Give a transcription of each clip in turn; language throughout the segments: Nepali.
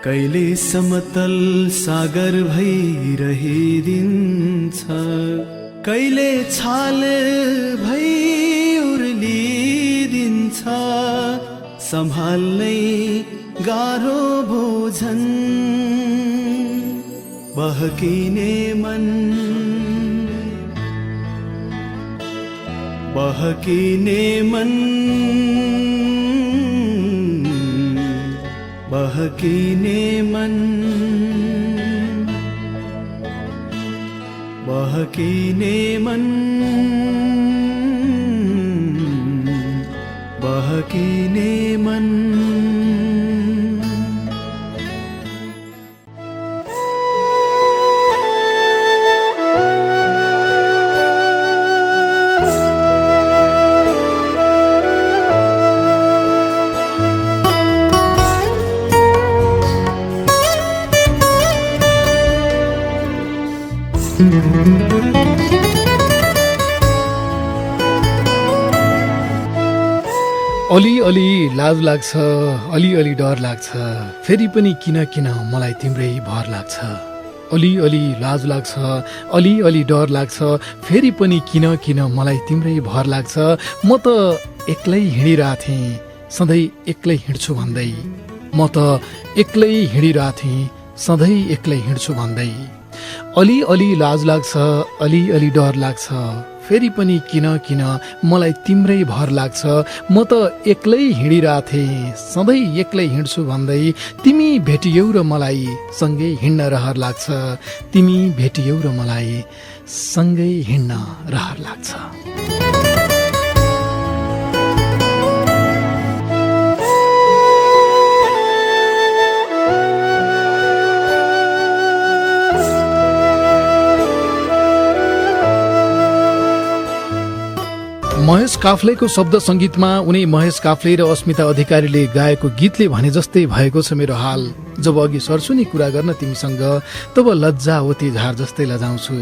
कहिले समतल सागर भइरहिदिन्छ, कहिले छाल भई उर्लिदिन्छ। सम्हाल्नै गाह्रो भोजन बहकिने मन, बहकिने मन, बहकिने मन, बहकिने मन, बहकिने मन। अलि अलि लाज लाग्छ, अलि अलि डर लाग्छ, फेरि पनि किन किन मलाई तिम्रै भर लाग्छ। अलि अलि लाज लाग्छ, अलि अलि डर लाग्छ, फेरि पनि किन किन मलाई तिम्रै भर लाग्छ। म त एक्लै हिँडिरहेको थिएँ, सधैँ एक्लै हिँड्छु भन्दै। म त एक्लै हिँडिरहेको थिएँ, सधैँ एक्लै हिँड्छु भन्दै। अलि अलि लाज लाग्छ, अलि अलि डर लाग्छ, फेरि पनि किन किन मलाई तिम्रै भर लाग्छ। म त एक्लै हिँडिरहेको थिएँ, सधैँ एक्लै हिँड्छु भन्दै। तिमी भेटियौ र मलाई सँगै हिँड्न रहर लाग्छ, तिमी भेटियौ र मलाई सँगै हिँड्न रहर लाग्छ। महेश काफ्लेको शब्द संगीतमा उनी महेश काफ्ले र अस्मिता अधिकारीले गाएको गीतले भने जस्तै भएको छ मेरो हाल। जब अघि सर्छु नि कुरा गर्न तिमीसँग, तब लज्जावती झार जस्तै लजाउँछु।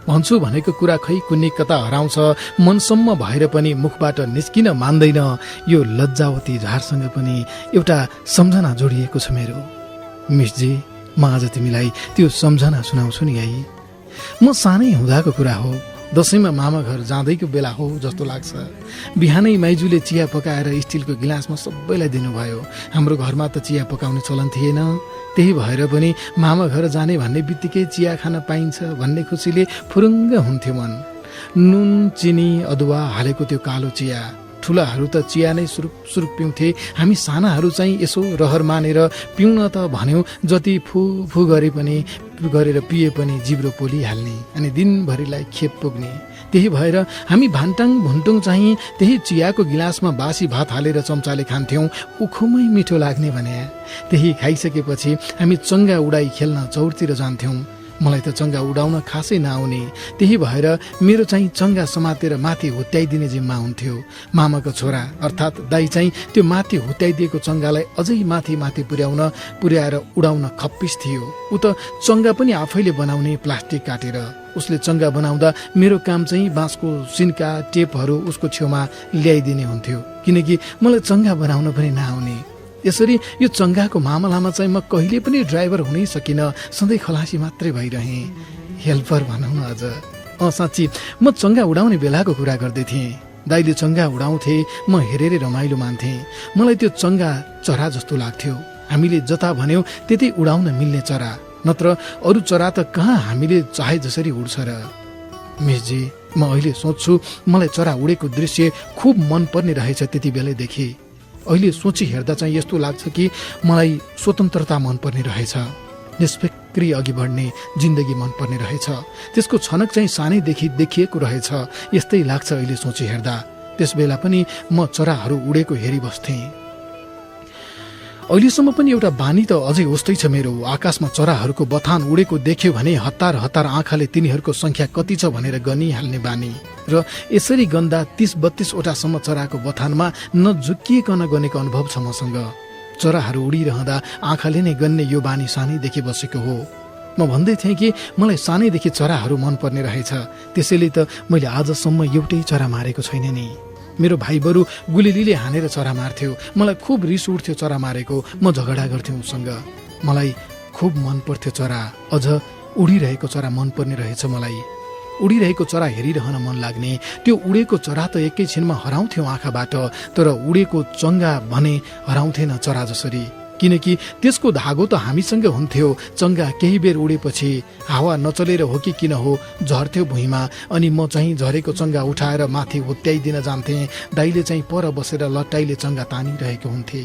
भन्छु भनेको कुरा खै कुनै कता हराउँछ, मनसम्म भएर पनि मुखबाट निस्किन मान्दैन। यो लज्जावती झारसँग पनि एउटा सम्झना जोडिएको छ मेरो। मिसजी, म आज तिमीलाई त्यो सम्झना सुनाउँछु नि है। म सानै हुँदाको कुरा हो, दशैंमा मामा घर जाँदैको बेला हो जस्तो लाग्छ। बिहानै माइजूले चिया पकाएर स्टिलको गिलासमा सबैलाई दिनुभयो। हाम्रो घरमा त चिया पकाउने चलन थिएन, त्यही भएर पनि मामा घर जाने भन्ने बित्तिकै चिया खान पाइन्छ भन्ने खुसीले फुरुङ्ग हुन्थ्यो मन। नुन, चिनी, अदुवा हालेको त्यो कालो चिया। ठुलाहरू त चिया नै सुरुप सुरुप पिउँथे, हामी सानाहरू चाहिँ यसो रहर मानेर पिउन त भन्यौँ। जति फु फु गरेर पिए पनि जिब्रो पोलिहाल्ने अनि दिनभरिलाई खेप पुग्ने। त्यही भएर हामी भान्टाङ भुन्टुङ चाहिँ त्यही चियाको गिलासमा बासी भात हालेर चम्चाले खान्थ्यौँ, उखुमै मिठो लाग्ने भने। त्यही खाइसकेपछि हामी चङ्गा उडाई खेल्न चौरतिर जान्थ्यौँ। मलाई त चङ्गा उडाउन खासै नआउने, त्यही भएर मेरो चाहिँ चङ्गा समातेर माथि हुत्याइदिने जिम्मा हुन्थ्यो। मामाको छोरा अर्थात् दाई चाहिँ त्यो माथि हुत्याइदिएको चङ्गालाई अझै माथि माथि पुर्याएर उडाउन खप्पिस थियो। ऊ त चङ्गा पनि आफैले बनाउने, प्लास्टिक काटेर। उसले चङ्गा बनाउँदा मेरो काम चाहिँ बाँसको सिन्का टेपहरू उसको छेउमा ल्याइदिने हुन्थ्यो, किनकि मलाई चङ्गा बनाउन पनि नआउने। यसरी यो चङ्गाको मामलामा चाहिँ म कहिले पनि ड्राइभर हुनै सकिनँ, सधैँ खलासी मात्रै भइरहेँ, हेल्पर भनौँ न अझ। साँच्ची म चङ्गा उडाउने बेलाको कुरा गर्दै थिएँ। दाइले चङ्गा उडाउँथे, म हेरेर रमाइलो मान्थेँ। मलाई त्यो चङ्गा चरा जस्तो लाग्थ्यो, हामीले जता भन्यौँ त्यतै उडाउन मिल्ने चरा, नत्र अरू चरा त कहाँ हामीले चाहे जसरी उड्छ र। मिसजी, म अहिले सोच्छु मलाई चरा उडेको दृश्य खुब मन पर्ने रहेछ त्यति बेलैदेखि। अहिले सोची हेर्दा चाहिँ यस्तो लाग्छ कि मलाई स्वतन्त्रता मनपर्ने रहेछ, निष्फिक्री अघि बढ्ने जिन्दगी मनपर्ने रहेछ। त्यसको छनक चाहिँ सानैदेखि देखिएको रहेछ, यस्तै लाग्छ अहिले सोची हेर्दा। त्यस बेला पनि म चराहरू उडेको हेरिबस्थेँ। अहिलेसम्म पनि एउटा बानी त अझै उस्तै छ मेरो। आकाशमा चराहरूको बथान उडेको देख्यो भने हतार हतार आँखाले तिनीहरूको संख्या कति छ भनेर गनिहाल्ने बानी। र यसरी गन्दा 30-32 वटासम्म चराको बथानमा नझुक्किएकन गनेको अनुभव छ मसँग। चराहरू उडिरहँदा आँखाले नै गन्ने यो बानी सानैदेखि बसेको हो। म भन्दै थिएँ कि मलाई सानैदेखि चराहरू मनपर्ने रहेछ, त्यसैले त मैले आजसम्म एउटै चरा मारेको छैन नि। मेरो भाइ बरु गुलिलीले हानेर चरा मार्थ्यो। मलाई खुब रिस उठ्थ्यो चरा मारेको। म झगडा गर्थेँ उसँग। मलाई खुब मन पर्थ्यो चरा। अझ उडिरहेको चरा मन पर्ने रहेछ मलाई। उडिरहेको चरा हेरिरहन मन लाग्ने। त्यो उडेको चरा त एकैछिनमा हराउँथ्यो आँखाबाट, तर उडेको चङ्गा भने हराउँथेन चरा जसरी, किनकि त्यसको धागो त हामीसँग हुन्थ्यो। चङ्गा केही बेर उडेपछि हावा नचलेर हो कि किन हो झर्थ्यो भुइँमा, अनि म चाहिँ झरेको चङ्गा उठाएर माथि हुत्याइदिन जान्थेँ। दाइले चाहिँ पर बसेर लट्टाइले चङ्गा तानिरहेको हुन्थे।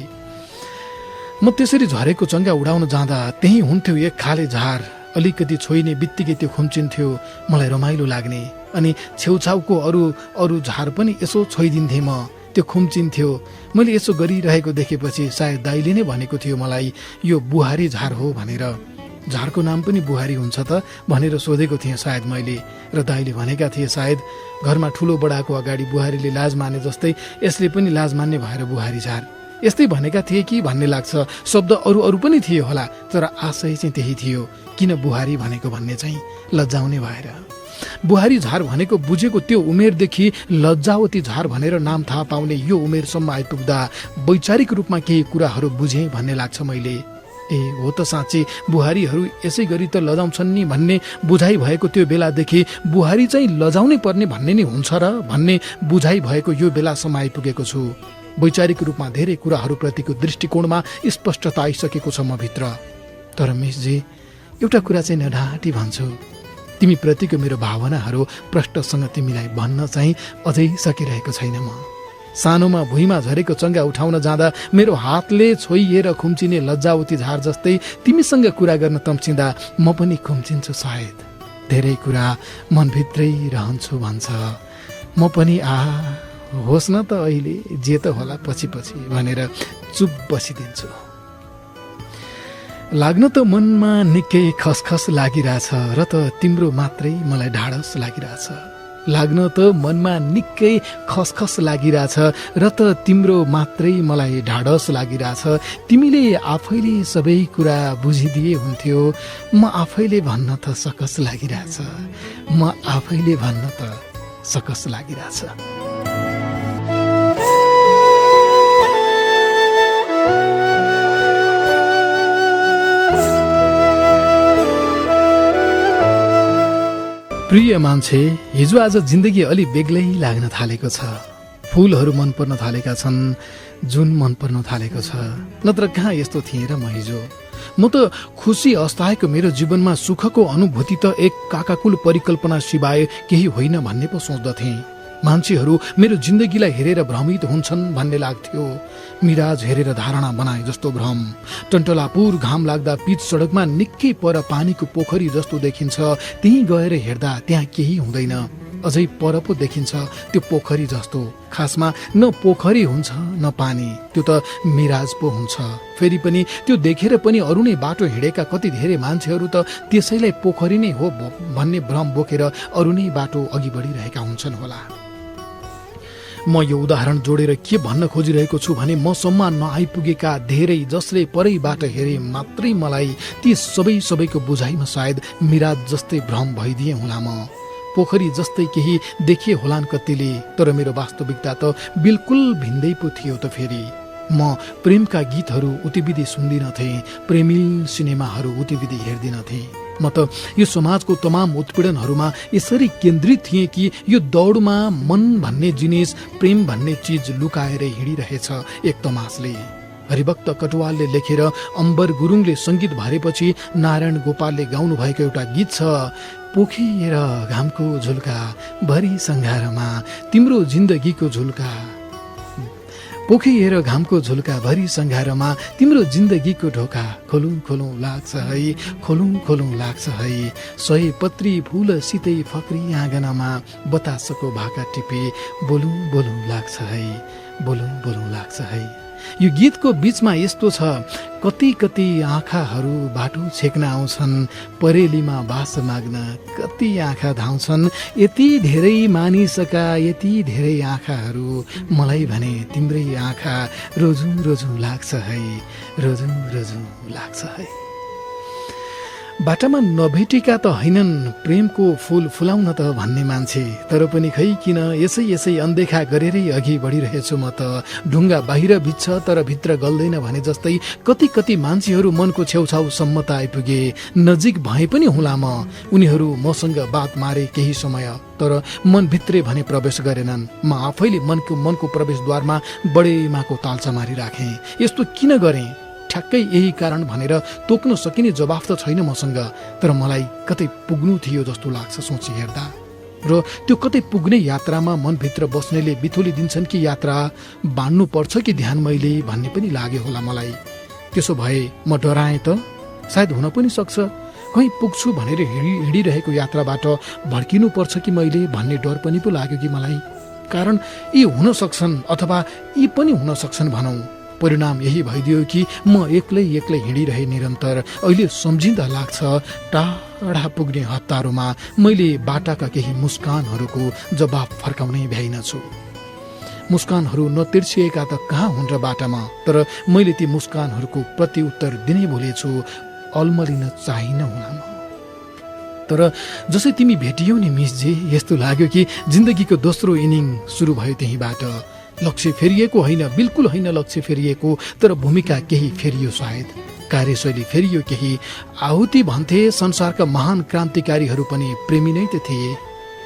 म त्यसरी झरेको चङ्गा उडाउन जाँदा त्यही हुन्थ्यो एक खाले झार। अलिकति छोइने बित्तिकै त्यो खुम्चिन्थ्यो। मलाई रमाइलो लाग्ने। अनि छेउछाउको अरू झार पनि यसो छोइदिन्थेँ म। त्यो खुम्चिन्थ्यो। मैले यसो गरिरहेको देखेपछि सायद दाइले नै भनेको थियो मलाई, यो बुहारी झार हो भनेर। झारको नाम पनि बुहारी हुन्छ त भनेर सोधेको थिएँ सायद मैले, र दाइले भनेका थिए सायद घरमा ठुलो बडाको अगाडि बुहारीले लाज माने जस्तै यसले पनि लाज मान्ने भएर बुहारी झार। यस्तै भनेका थिए कि भन्ने लाग्छ। शब्द अरू पनि थिए होला, तर आशय चाहिँ त्यही थियो। किन बुहारी भनेको भन्ने चाहिँ लज्जाउने भएर। बुहारी झार भनेको बुझेको त्यो उमेरदेखि लज्जावती झार भनेर नाम थाहा पाउने यो उमेरसम्म आइपुग्दा वैचारिक रूपमा केही कुराहरू बुझेँ भन्ने लाग्छ मैले। ए हो त साँच्चै बुहारीहरू यसै गरी त लजाउँछन् नि भन्ने बुझाइ भएको त्यो बेलादेखि बुहारी चाहिँ लजाउनै पर्ने भन्ने नै हुन्छ र भन्ने बुझाइ भएको यो बेलासम्म आइपुगेको छु। वैचारिक रूपमा धेरै कुराहरूप्रतिको दृष्टिकोणमा स्पष्टता आइसकेको छ म भित्र। तर मिसजी, एउटा कुरा चाहिँ नढाँटी भन्छु, तिमी प्रतिको मेरो भावनाहरू प्रष्टसँग तिमीलाई भन्न चाहिँ अझै सकिरहेको छैन म। सानोमा भुइँमा झरेको चङ्गा उठाउन जाँदा मेरो हातले छोइएर खुम्चिने लज्जावती झार जस्तै तिमीसँग कुरा गर्न तम्चिँदा म पनि खुम्चिन्छु सायद। धेरै कुरा मनभित्रै रहन्छु भन्छ। म पनि होस् न त अहिले जे त होला पछि भनेर चुप बसिदिन्छु। लाग्न त मनमा निकै खसखस लागिरहेछ र त तिम्रो मात्रै मलाई ढाडस लागिरहेछ। लाग्न त मनमा निकै खसखस लागिरहेछ र त तिम्रो मात्रै मलाई ढाडस लागिरहेछ। तिमीले आफैले सबै कुरा बुझिदिए हुन्थ्यो। म आफैले भन्न त सकस लागिरहेछ। म आफैले भन्न त सकस लागिरहेछ। प्रिय मान्छे, हिजो आज जिन्दगी अलि बेग्लै लाग्न थालेको छ। फुलहरू मन पर्न थालेका छन्, जुन मन पर्न थालेको छ। नत्र कहाँ यस्तो थिएँ र म हिजो। म त खुसी अस्ताएको मेरो जीवनमा सुखको अनुभूति त एक काकाकुल परिकल्पना सिवाय केही होइन भन्ने पो सोच्दथेँ। मान्छेहरू मेरो जिन्दगीलाई हेरेर भ्रमित हुन्छन् भन्ने लाग्थ्यो। मिराज हेरेर धारणा बनाए जस्तो भ्रम। टन्टलापुर घाम लाग्दा पिच सडकमा निकै पर पानीको पोखरी जस्तो देखिन्छ। त्यहीँ गएर हेर्दा त्यहाँ केही हुँदैन। अझै पर पो देखिन्छ त्यो पोखरी जस्तो। खासमा न पोखरी हुन्छ न पानी, त्यो त मिराज पो हुन्छ। फेरि पनि त्यो देखेर पनि अरू नै बाटो हिँडेका कति धेरै मान्छेहरू त त्यसैलाई पोखरी नै हो भन्ने भ्रम बोकेर अरू नै बाटो अघि बढिरहेका हुन्छन् होला। म यो उदाहरण जोडेर के भन्न खोजिरहेको छु भने मसम्म नआइपुगेका धेरै जसले परैबाट हेरे मात्रै मलाई ती सबैको बुझाइमा सायद मिराज जस्तै भ्रम भइदिए होला। म पोखरी जस्तै केही देखिए होलान् कतिले, तर मेरो वास्तविकता त बिल्कुल भिन्दै पो थियो त। फेरि म प्रेमका गीतहरू उतिविधि सुन्दिनथेँ, प्रेमिल सिनेमाहरू उतिविधि हेर्दिनथेँ। म त यो समाजको तमाम उत्पीडनहरूमा यसरी केन्द्रित थिएँ कि यो दौडमा मन भन्ने जिनिस, प्रेम भन्ने चिज लुकाएर हिँडिरहेछ एक तमासले। हरिभक्त कटुवालले लेखेर अम्बर गुरुङले सङ्गीत भरेपछि नारायण गोपालले गाउनु भएको एउटा गीत छ, पोखिएर घामको झुल्का भरि सङ्घारमा तिम्रो जिन्दगीको झुल्का। पोखिएर घामको झुल्का भरि सङ्घारमा तिम्रो जिन्दगीको ढोका खोलौँ खोलौँ लाग्छ है, खोलौँ खोलौँ लाग्छ है। सयपत्री फुल सितै फक्री आँगनमा बतासको भाका टिपे बोलौँ बोलौँ लाग्छ है, बोलौँ बोलौँ लाग्छ है। यो गीतको बीचमा यस्तो छ, कति कति आँखाहरू बाटो छेक्न आउँछन्, परेलीमा बास माग्न कति आँखा धाउँछन्। यति धेरै मानिसका यति धेरै आँखाहरू, मलाई भने तिम्रै आँखा रोजौँ रोजौँ लाग्छ है, रोजौँ रोजौँ लाग्छ है। बाटामा नभेटेका त हैनन् प्रेमको फूल फुलाउन त भन्ने मान्छे, तर पनि खै किन यसै अनदेखा गरेरै अघि बढिरहेछु म त। ढुङ्गा बाहिर भिज्छ तर भित्र गल्दैन भने जस्तै कति मान्छेहरू मनको छेउछाउसम्म त आइपुगे, नजिक भए पनि हुला म। उनीहरू मसँग बात मारे केही समय, तर मनभित्रै भने प्रवेश गरेनन्। म आफैले मनको प्रवेशद्वारमा बडेमाको तालचा मारिराखेँ। यस्तो किन गरेँ? ठ्याक्कै यही कारण भनेर तोक्न सकिने जवाफ त छैन मसँग, तर मलाई कतै पुग्नु थियो जस्तो लाग्छ सोची हेर्दा। र त्यो कतै पुग्ने यात्रामा मनभित्र बस्नेले बिथोली दिन्छन् कि यात्रा बाँड्नु पर्छ कि ध्यान मैले भन्ने पनि लाग्यो होला मलाई। त्यसो भए म डराएँ त? सायद हुन पनि सक्छ कहीँ पुग्छु भनेर हिँडिरहेको यात्राबाट भड्किनु पर्छ कि मैले भन्ने डर पनि पो लाग्यो कि मलाई। कारण यी हुन सक्छन् अथवा यी पनि हुन सक्छन् भनौँ। परिणाम यही भइदियो कि म एक्लै हिँडिरहे निरन्तर। अहिले सम्झिँदा लाग्छ टाढा पुग्ने हतारोमा मैले बाटाका केही मुस्कानहरूको जवाब फर्काउनै भ्याइनछु। मुस्कानहरू नतिर्सिएका त कहाँ हुन् र बाटामा, तर मैले ती मुस्कानहरूको प्रत्युत्तर दिनै भुलेछु। अल्मलिन चाहिन हुन। तर जसै तिमी भेटियौ नि मिसजी, यस्तो लाग्यो कि जिन्दगीको दोस्रो इनिङ सुरु भयो त्यहीँबाट। लक्ष्य फेरिएको होइन, बिल्कुल होइन लक्ष्य फेरिएको, तर भूमिका केही फेरियो सायद, कार्यशैली फेरियो केही। आहुति भन्थे संसारका महान क्रान्तिकारीहरू पनि प्रेमी नै त थिए।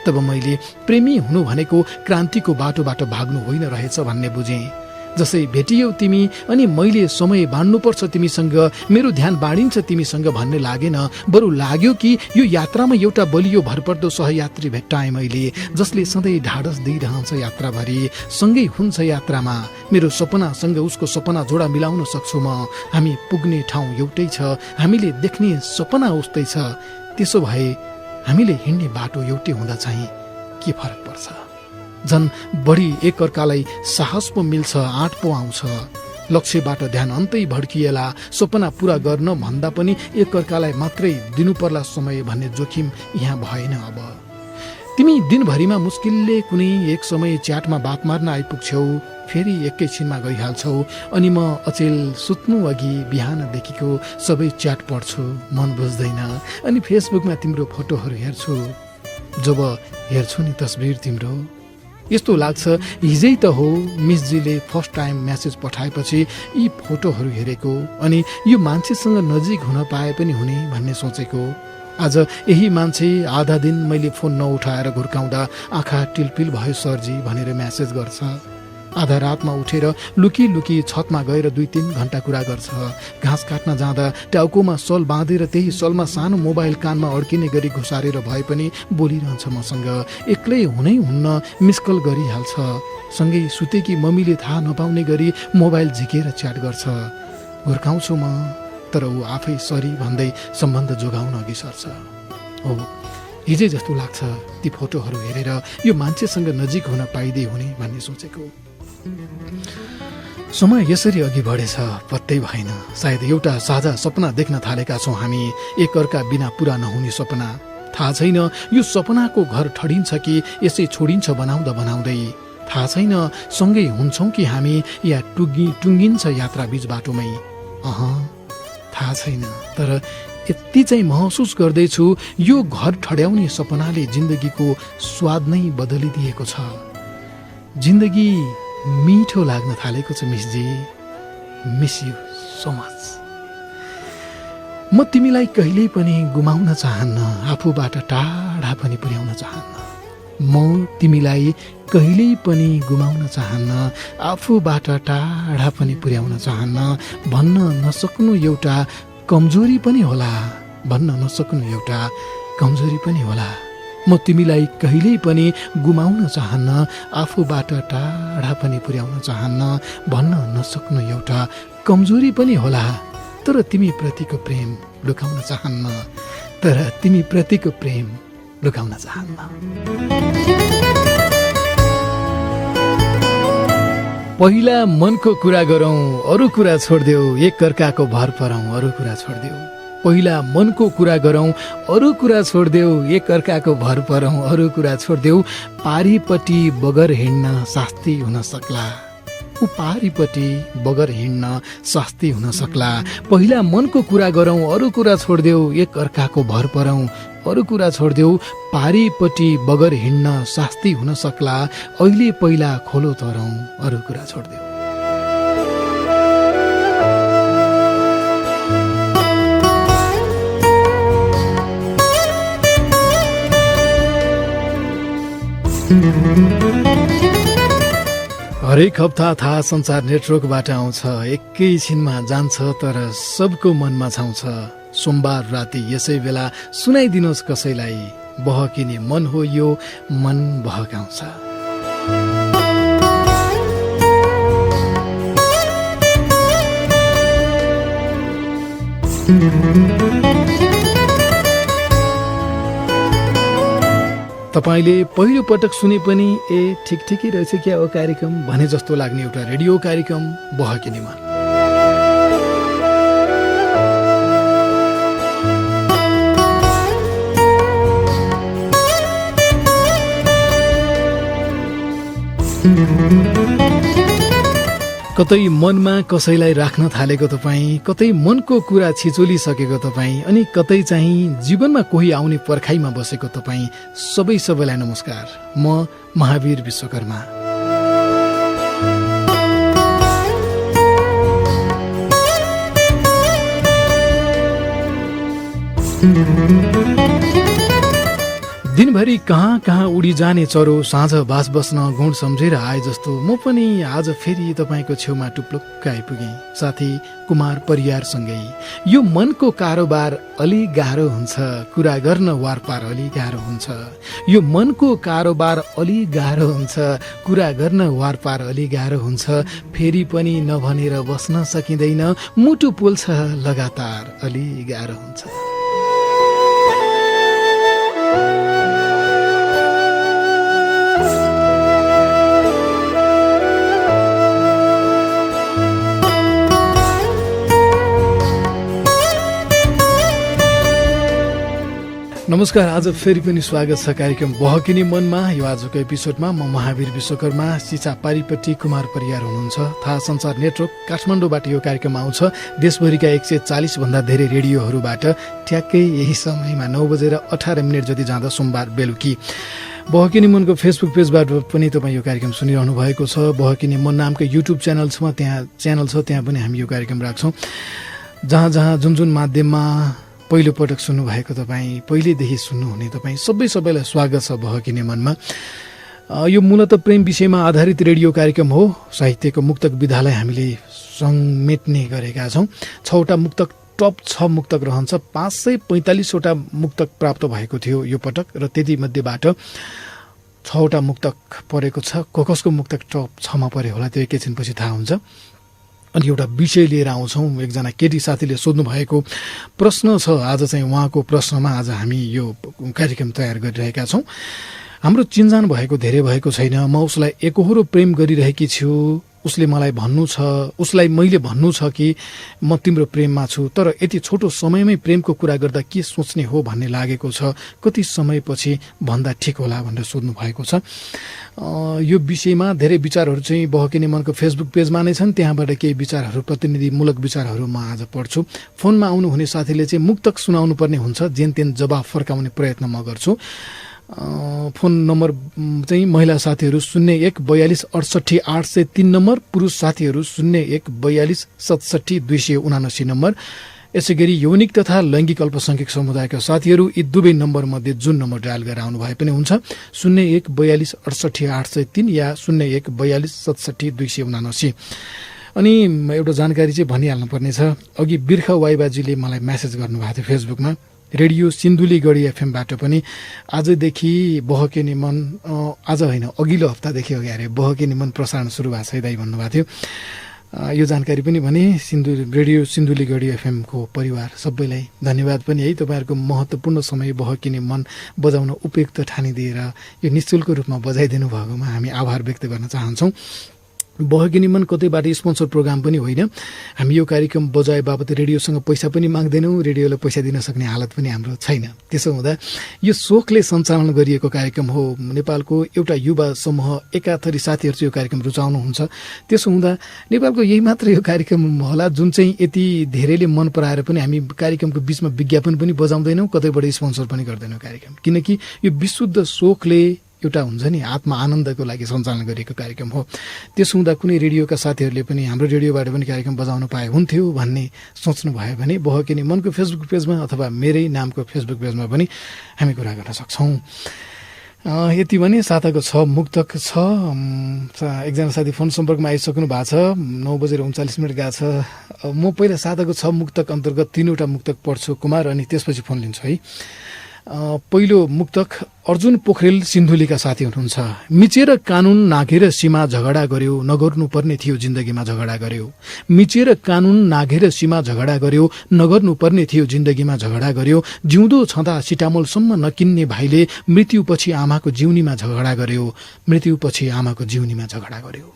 तब मैले प्रेमी हुनु भनेको क्रान्तिको बाटोबाट भाग्नु होइन रहेछ भन्ने बुझेँ। जसै भेटियौ तिमी अनि मैले समय बाँड्नुपर्छ तिमीसँग, मेरो ध्यान बाँडिन्छ तिमीसँग भन्ने लागेन, बरु लाग्यो कि यो यात्रामा एउटा बलियो भरपर्दो सहयात्री भेट्टाएँ मैले, जसले सधैँ ढाडस दिइरहन्छ यात्राभरि, सँगै हुन्छ यात्रामा। मेरो सपनासँग उसको सपना जोडा मिलाउन सक्छु म। हामी पुग्ने ठाउँ एउटै छ, हामीले देख्ने सपना उस्तै छ। त्यसो भए हामीले हिँड्ने बाटो एउटै हुँदा चाहिँ के फरक पर्छ? झन् बढी एकअर्कालाई साहस पो मिल्छ, आँट पो आउँछ। लक्ष्यबाट ध्यान अन्तै भड्किएला, सपना पूरा गर्न भन्दा पनि एकअर्कालाई मात्रै दिनुपर्ला समय भन्ने जोखिम यहाँ भएन अब। तिमी दिनभरिमा मुस्किलले कुनै एक समय च्याटमा बात मार्न आइपुग्छौ, फेरि एकैछिनमा गइहाल्छौ, अनि म अचेल सुत्नु अघि बिहानदेखिको सबै च्याट पढ्छु, मन बुझ्दैन। अनि फेसबुकमा तिम्रो फोटोहरू हेर्छु। जब हेर्छु नि तस्बिर तिम्रो, यस्तो लाग्छ हिजै त हो मिसजीले फर्स्ट टाइम मेसेज पठाएपछि यी फोटोहरू हेरेको, अनि यो मान्छेसँग नजिक हुन पाए पनि हुने भन्ने सोचेको। आज यही मान्छे आधा दिन मैले फोन नउठाएर घुर्काउँदा आँखा टिलपिल भयो सरजी भनेर मेसेज गर्छ। आधा रातमा उठेर लुकी छतमा गएर 2-3 घण्टा कुरा गर्छ। घाँस काट्न जाँदा टाउकोमा सल बाँधेर त्यही सलमा सानो मोबाइल कानमा अड्किने गरी घुसारेर भए पनि बोलिरहन्छ मसँग। एक्लै हुनै हुन्न मिसकल गरिहाल्छ। सँगै सुतेकी मम्मीले थाहा नपाउने गरी मोबाइल झिकेर च्याट गर्छ। घुर्काउँछु म, तर ऊ आफै सरी भन्दै सम्बन्ध जोगाउन अघि सर्छ। हो, हिजै जस्तो लाग्छ ती फोटोहरू हेरेर यो मान्छेसँग नजिक हुन पाइदिए हुने भन्ने सोचेको। समय यसरी अघि बढेछ पत्तै भएन। सायद एउटा साझा सपना देख्न थालेका छौँ हामी, एकअर्का बिना पुरा नहुने सपना। थाहा छैन यो सपनाको घर ठडिन्छ कि यसै छोडिन्छ बनाउँदा बनाउँदै। थाहा छैन सँगै हुन्छौँ कि हामी या टुङ्गिन्छ यात्रा बीच बाटोमै। थाहा छैन, तर यति चाहिँ महसुस गर्दैछु यो घर ठड्याउने सपनाले जिन्दगीको स्वाद नै बदलिदिएको छ। जिन्दगी मिठो लाग्न थालेको छ मिसजी। Miss you so much. म तिमीलाई कहिल्यै पनि गुमाउन चाहन्न, आफूबाट टाढा पनि पुर्याउन चाहन्न। म तिमीलाई कहिल्यै पनि गुमाउन चाहन्न, आफूबाट टाढा पनि पुर्याउन चाहन्न। भन्न नसक्नु एउटा कमजोरी पनि होला, भन्न नसक्नु एउटा कमजोरी पनि होला। म तिमीलाई कहिल्यै पनि गुमाउन चाहन्न, आफूबाट टाढा पनि पुर्याउन चाहन्न। भन्न नसक्नु एउटा कमजोरी पनि होला, तर तिमी प्रतिको प्रेम लुकाउन चाहन्न, तर तिमी प्रतिको प्रेम लुकाउन चाहन्न। पहिला मनको कुरा गरौँ, अरू कुरा छोडिदेऊ, एकअर्काको भर परौँ, अरू कुरा छोडिदेऊ। पहिला मनको कुरा गरौँ, अरू कुरा छोडिदेऊ, एकअर्काको भर परौँ, अरू कुरा छोडिदेऊ। पारिपट्टि बगर हिँड्न शास्ति हुन सक्ला, ऊ पारीपट्टि बगर हिँड्न शास्ति हुन सक्ला। पहिला मनको कुरा गरौँ, अरू कुरा छोडिदेऊ, एक अर्काको भर परौँ, अरू कुरा छोडिदेऊ, पारीपट्टि बगर हिँड्न शास्ति हुन सक्ला। अहिले पहिला खोलो तरौँ, अरू कुरा छोडिदेऊ। हरेक हप्ता थाहा संचार नेटवर्कबाट आउँछ, एकैछिनमा जान्छ तर सबको मनमा छाउँछ। सोमबार राति यसै बेला सुनाइदिनुहोस् कसैलाई, बहकिने मन हो यो, मन बहकाउँछ। तपाईले पहिलो पटक सुने पनि ठिकै रहेछ क्या हो कार्यक्रम भने जस्तो लाग्ने एउटा रेडियो कार्यक्रम बहकिने मन। कतै मनमा कसैलाई राख्न थालेको तपाईँ, कतै मनको कुरा छिचोलिसकेको तपाईँ, अनि कतै चाहिँ जीवनमा कोही आउने पर्खाइमा बसेको तपाईँ, सबैलाई नमस्कार। म महावीर विश्वकर्मा। दिनभरि कहाँ कहाँ उडी जाने चरो साँझ बास बस्न गुण सम्झेर आए जस्तो म पनि आज फेरि तपाईँको छेउमा टुप्लुक्क आइपुगेँ, साथी कुमार परियारसँगै। यो मनको कारोबार अलि गाह्रो हुन्छ, कुरा गर्न वारपार अलि गाह्रो हुन्छ। यो मनको कारोबार अलि गाह्रो हुन्छ, कुरा गर्न वारपार अलि गाह्रो हुन्छ। फेरि पनि नभनेर बस्न सकिँदैन, मुटु पोल्छ लगातार अलि गाह्रो हुन्छ। नमस्कार, आज फेरि पनि स्वागत छ कार्यक्रम बहकिने मनमा। यो आजको एपिसोडमा म महावीर विश्वकर्मा, सिसा पारीपट्टि कुमार परियार हुनुहुन्छ। थाहा संचार नेटवर्क काठमाडौँबाट यो कार्यक्रम आउँछ। देशभरिका 140 भन्दा धेरै रेडियोहरूबाट ठ्याक्कै यही समयमा 9:18 जति जाँदा सोमबार बेलुकी। बहकिने मनको फेसबुक पेजबाट पनि तपाईँ यो कार्यक्रम सुनिरहनु भएको छ। बहकिने मन नामको युट्युब च्यानल छ, त्यहाँ पनि हामी यो कार्यक्रम राख्छौँ। जहाँ जुन माध्यममा पहिलो पटक सुन्नुभएको तपाईँ, पहिलेदेखि सुन्नुहुने तपाईँ सबैलाई स्वागत छ बहकिने मनमा। यो मूलतः प्रेम विषयमा आधारित रेडियो कार्यक्रम हो। साहित्यको मुक्तक विधालाई हामीले समेट्ने गरेका छौँ। 6वटा मुक्तक, टप 6 मुक्तक रहन्छ। 545वटा मुक्तक प्राप्त भएको थियो यो पटक, र त्यति मध्येबाट 6वटा मुक्तक परेको छ। कसको मुक्तक टप 6मा परे होला त्यो एकैछिनपछि थाहा हुन्छ। अनि एउटा विषय लिएर आउँछौँ। एकजना केटी साथीले सोध्नु भएको प्रश्न छ। आज चाहिँ उहाँको प्रश्नमा आज हामी यो कार्यक्रम तयार गरिरहेका छौँ। हाम्रो चिन्जान भएको धेरै भएको छैन। म उसलाई एकहोरो प्रेम गरिरहेकी छु। उसले मलाई भन्नु छ, उसलाई मैले भन्नु छ कि म तिम्रो प्रेममा छु, तर यति छोटो समयमै प्रेमको कुरा गर्दा के सोच्ने हो भन्ने लागेको छ। कति समयपछि भन्दा ठिक होला भनेर सोध्नु भएको छ। यो विषयमा धेरै विचारहरू चाहिँ बहकिने मनको फेसबुक पेजमा नै छन्। त्यहाँबाट केही विचारहरू, प्रतिनिधिमूलक विचारहरू म आज पढ्छु। फोनमा आउनुहुने साथीले चाहिँ मुक्तक सुनाउनु पर्ने हुन्छ, जेनतेन जवाफ फर्काउने प्रयत्न म गर्छु। फोन नम्बर चाहिँ महिला साथीहरू 0142680803 नम्बर, पुरुष साथीहरू 0142670279 नम्बर। यसै गरी यौनिक तथा लैङ्गिक अल्पसंख्यक समुदायका साथीहरू यी दुवै नम्बर मध्ये जुन नम्बर डायल गरेर आउनु भए पनि हुन्छ, 0142680803 या 0142670279। अनि एउटा जानकारी चाहिँ भनिहाल्नु पर्ने छ। अघि बिर्ख वाइबाजीले मलाई मेसेज गर्नुभएको थियो फेसबुकमा। रेडियो सिन्धुलीगढी एफएमबाट पनि आजदेखि बहकिने मन, आज होइन अघिल्लो हप्तादेखि हो अरे बहकिने मन प्रसारण सुरु भएको छ दाइ भन्नुभएको थियो। यो जानकारी पनि भने रेडियो सिन्धुलीगढी एफएमको परिवार सबैलाई धन्यवाद पनि है। तपाईँहरूको महत्त्वपूर्ण समय बहकिने मन बजाउन उपयुक्त ठानिदिएर यो निःशुल्क रूपमा बजाइदिनु भएकोमा हामी आभार व्यक्त गर्न चाहन्छौँ। बहकिनी मन कतैबाट स्पोन्सर प्रोग्राम पनि होइन। हामी यो कार्यक्रम बजाए बापत रेडियोसँग पैसा पनि माग्दैनौँ, रेडियोलाई पैसा दिन सक्ने हालत पनि हाम्रो छैन। त्यसो हुँदा यो सोखले सञ्चालन गरिएको कार्यक्रम हो। नेपालको एउटा युवा समूह एकाथरी साथीहरू चाहिँ यो कार्यक्रम रुचाउनुहुन्छ। त्यसो हुँदा नेपालको यही मात्र यो कार्यक्रम होला जुन चाहिँ यति धेरैले मन पराएर पनि हामी कार्यक्रमको बिचमा विज्ञापन पनि बजाउँदैनौँ, कतैबाट स्पोन्सर पनि गर्दैनौँ कार्यक्रम, किनकि यो विशुद्ध सोखले एउटा हुन्छ नि आत्मा आनन्दको लागि सञ्चालन गरिएको कार्यक्रम हो। त्यसो हुँदा कुनै रेडियोका साथीहरूले पनि हाम्रो रेडियोबाट पनि कार्यक्रम बजाउन पाए हुन्थ्यो भन्ने सोच्नु भयो भने बहकिनी मनको फेसबुक पेजमा अथवा मेरै नामको फेसबुक पेजमा पनि हामी कुरा गर्न सक्छौँ। यति भने साताको 6 मुक्तक छ। एकजना साथी फोन सम्पर्कमा आइसक्नु भएको छ, 9:39 गएको छ। म पहिला साताको 6 मुक्तक अन्तर्गत 3वटा मुक्तक पढ्छु कुमार, अनि त्यसपछि फोन लिन्छु है। पहिलो मुक्तक अर्जुन पोखरेल सिन्धुलीका साथी हुनुहुन्छ। मिचेर कानुन नाघेर सीमा झगडा गर्यो, नगर्नुपर्ने थियो जिन्दगीमा झगडा गर्यो। मिचेर कानुन नाघेर सीमा झगडा गर्यो, नगर्नुपर्ने थियो जिन्दगीमा झगडा गर्यो। जिउँदो छँदा सिटामोलसम्म नकिन्ने भाइले मृत्युपछि आमाको जिउनीमा झगडा गर्यो, मृत्युपछि आमाको जिउनीमा झगडा गर्यो।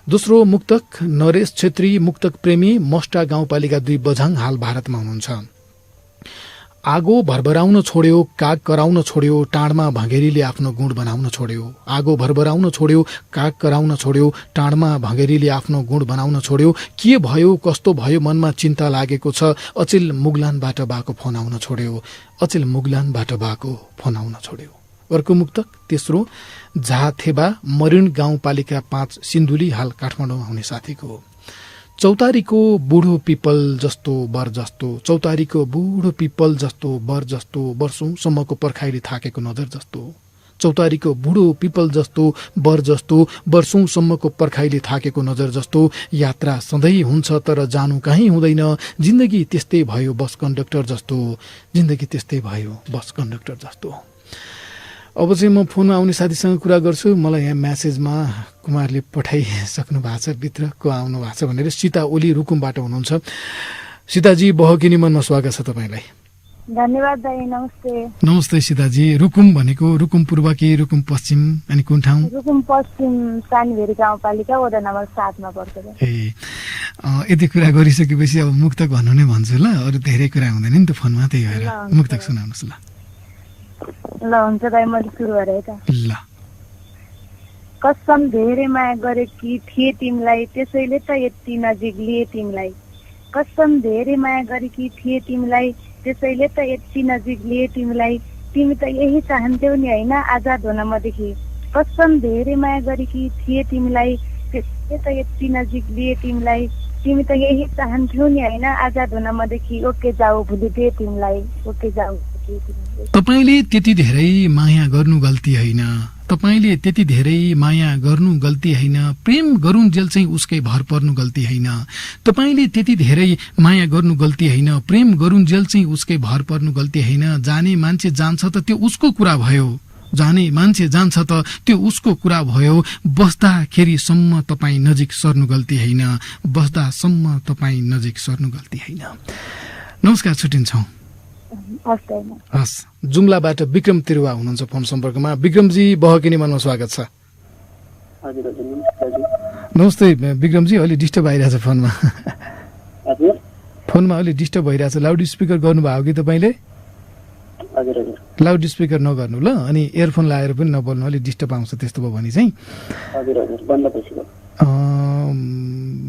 दोस्रो मुक्तक नरेश छेत्री, मुक्तक प्रेमी, मस्टा गाउँपालिका 2 बझाङ, हाल भारतमा हुनुहुन्छ। आगो भरभराउन छोड्यो, काग कराउन छोड्यो, टाढमा भँगेरीले आफ्नो गुण बनाउन छोड्यो। आगो भरभराउन छोड्यो, काग कराउन छोड्यो, टाढमा भँगेरीले आफ्नो गुण बनाउन छोड्यो। के भयो कस्तो भयो मनमा चिन्ता लागेको छ, अचेल मुगलानबाट बाको फोन आउन छोड्यो, अचेल मुगलानबाट बाको फोन आउन छोड्यो। अर्को मुक्तक तेस्रो झाथेबा, मरिन गाउँपालिका 5, सिन्धुली, हाल काठमाडौँमा हुने साथीको। चौतारीको बुढो पिपल जस्तो बर जस्तो, चौतारीको बुढो पिपल जस्तो बर जस्तो, वर्षौंसम्मको पर्खाइले थाकेको नजर जस्तो। चौतारीको बुढो पिपल जस्तो बर जस्तो, वर्षौंसम्मको पर्खाइले थाकेको नजर जस्तो। यात्रा सधैँ हुन्छ तर जानु कहीँ हुँदैन, जिन्दगी त्यस्तै भयो बस कन्डक्टर जस्तो, जिन्दगी त्यस्तै भयो बस कन्डक्टर जस्तो। अब चाहिँ म फोनमा आउने साथीसँग कुरा गर्छु। मलाई यहाँ म्यासेजमा कुमारले पठाइसक्नु भएको छ, भित्र को आउनु भएको छ भनेर। सीता ओली रुकुमबाट हुनुहुन्छ। सीताजी बहकिनी मनमा स्वागत छ तपाईँलाई। धन्यवाद दाइ, नमस्ते। नमस्ते सीताजी। रुकुम भनेको रुकुम पूर्व कि रुकुम पश्चिम, अनि कुन ठाउँ? रुकुम पश्चिम, सानीभेरी गाउँपालिका, वडा नम्बर 7 मा पर्छ। ए यति कुरा गरिसकेपछि अब मुक्तक भन्नु नै भन्छु ल, अरू धेरै कुरा हुँदैन नि त फोनमा, त्यही भएर मुक्तक सुनाउनुहोस् ल। ल हुन्छ दाइ, मैले सुरु गरेँ त। ल। कसम धेरै माया गरेकी थिए तिमीलाई, त्यसैले त यति नजिक लिए तिमीलाई। कसम धेरै माया गरेकी थिए तिमीलाई, त्यसैले त यति नजिक लिए तिमीलाई। तिमी त यही चाहन्थ्यौ नि होइन आजाद हुन मदेखि। कसम धेरै माया गरेकी थिए तिमीलाई, त्यसैले त यति नजिक लिए तिमीलाई। तिमी त यही चाहन्थ्यौ नि होइन आजाद हुन मदेखि। ओके जाऊ भुलिदिए तिमीलाई, ओके जाऊ। तपाईले त्यति धेरै माया गर्नु गल्ती होइन, तपाईले त्यति धेरै माया गर्नु गल्ती होइन। प्रेम गरुन्जेल चाहिँ उसकै भर पर्नु गल्ती होइन। तपाईले त्यति धेरै माया गर्नु गल्ती होइन, प्रेम गरुन्जेल चाहिँ उसकै भर पर्नु गल्ती होइन। जाने मान्छे जान्छ त त्यो उसको कुरा भयो, जाने मान्छे जान्छ त त्यो उसको कुरा भयो। बस्दाखेरिसम्म तपाईँ नजिक सर्नु गल्ती होइन, बस्दासम्म तपाईँ नजिक सर्नु गल्ती होइन। नमस्कार, छुट्टिन्छौँ। हस्। जुम्लाबाट विक्रम तिरुवा हुनुहुन्छ फोन सम्पर्कमा। विक्रमजी बहकिनी मनमा स्वागत छ। नमस्ते विक्रमजी, अलि डिस्टर्ब आइरहेछ फोनमा। फोनमा अलि डिस्टर्ब भइरहेछ। लाउड स्पिकर गर्नुभयो कि तपाईँले? लाउड स्पिकर नगर्नु ल, अनि इयरफोन लगाएर पनि नबोल्नु, अलिक डिस्टर्ब आउँछ। त्यस्तो भयो भने चाहिँ।